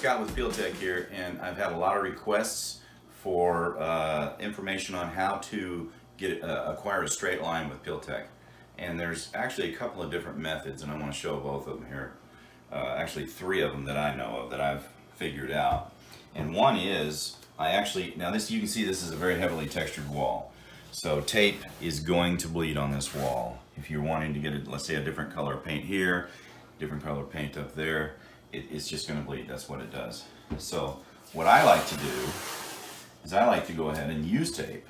Scott with Peel-Tek here, and I've had a lot of requests for information on how to acquire a straight line with Peel-Tek. And there's actually a couple of different methods, and I want to show both of them here. Actually, three of them that I know of that I've figured out. And one is, now this, you can see this is a very heavily textured wall. So tape is going to bleed on this wall. If you're wanting to get, let's say, a different color paint here, different color paint up there, it's just going to bleed. That's what it does. So what I like to do is I like to go ahead and use tape.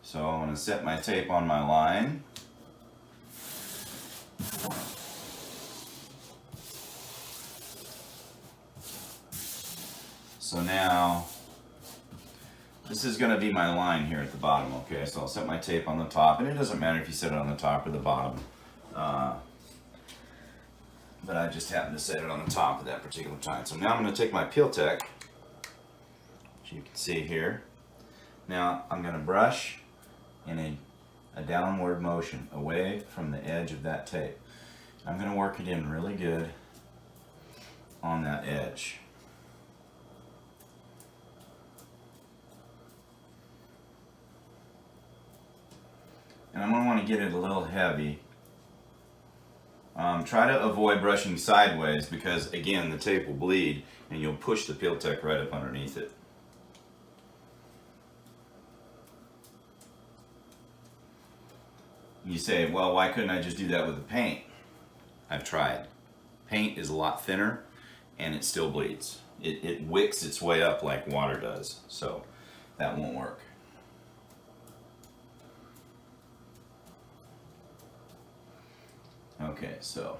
So I'm going to set my tape on my line. So now, this is going to be my line here at the bottom, okay? So I'll set my tape on the top, and it doesn't matter if you set it on the top or the bottom. But I just happen to set it on the top at that particular time. So now I'm going to take my Peel-Tek, which you can see here. Now I'm going to brush in a downward motion away from the edge of that tape. I'm going to work it in really good on that edge. And I'm going to want to get it a little heavy. Try to avoid brushing sideways because, again, the tape will bleed and you'll push the Peel-Tek right up underneath it. You say, well, why couldn't I just do that with the paint? I've tried. Paint is a lot thinner and it still bleeds. It wicks its way up like water does, so that won't work. Okay, so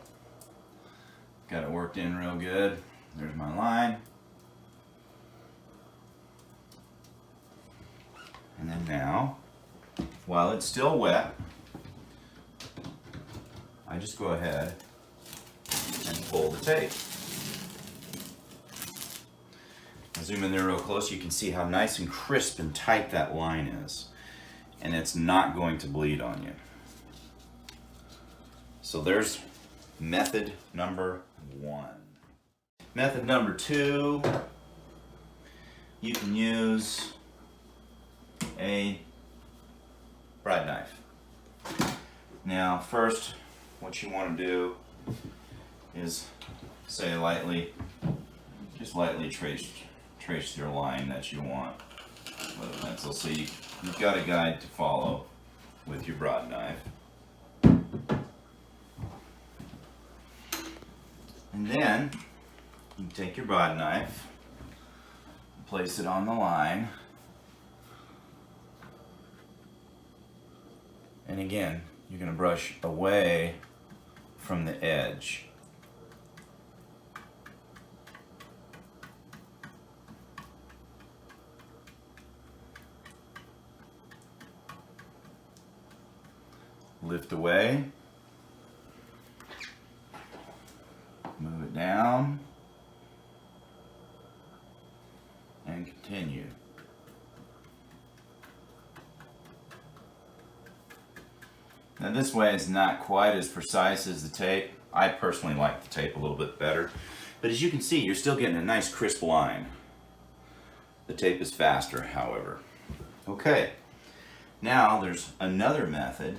got it worked in real good. There's my line. And then now, while it's still wet, I just go ahead and pull the tape. I'll zoom in there real close. You can see how nice and crisp and tight that line is. And it's not going to bleed on you. So there's method number one. Method number two, you can use a bride knife. Now first, what you want to do is say just lightly trace your line that you want with a pencil. So you've got a guide to follow with your broad knife. And then you take your broad knife, place it on the line, and again, you're going to brush away from the edge. Lift away. Move it down and continue. Now this way it's not quite as precise as the tape. I personally like the tape a little bit better, but as you can see, you're still getting a nice crisp line. The tape is faster, however. Okay, now there's another method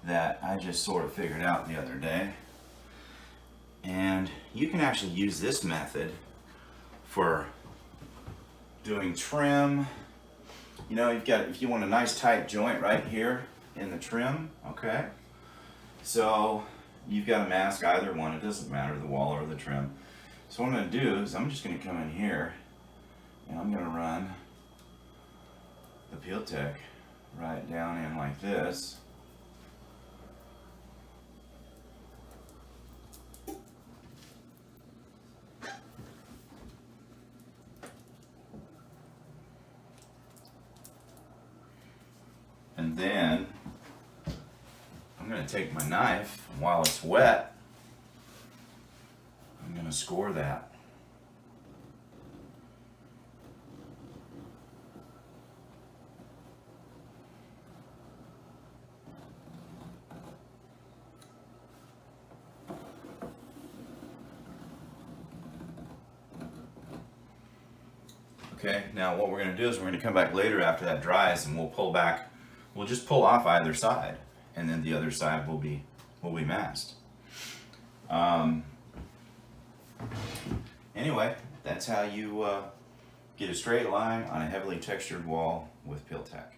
that I just sort of figured out the other day. And you can actually use this method for doing trim. You know, if you want a nice tight joint right here in the trim, okay? So you've got to mask either one, it doesn't matter, the wall or the trim. So what I'm going to do is I'm just going to come in here and I'm going to run the Peel-Tek right down in like this. And then I'm going to take my knife, and while it's wet, I'm going to score that. Okay, now what we're going to do is we're going to come back later after that dries and we'll pull back, we'll just pull off either side, and then the other side will be masked. Anyway, that's how you get a straight line on a heavily textured wall with Peel-Tek.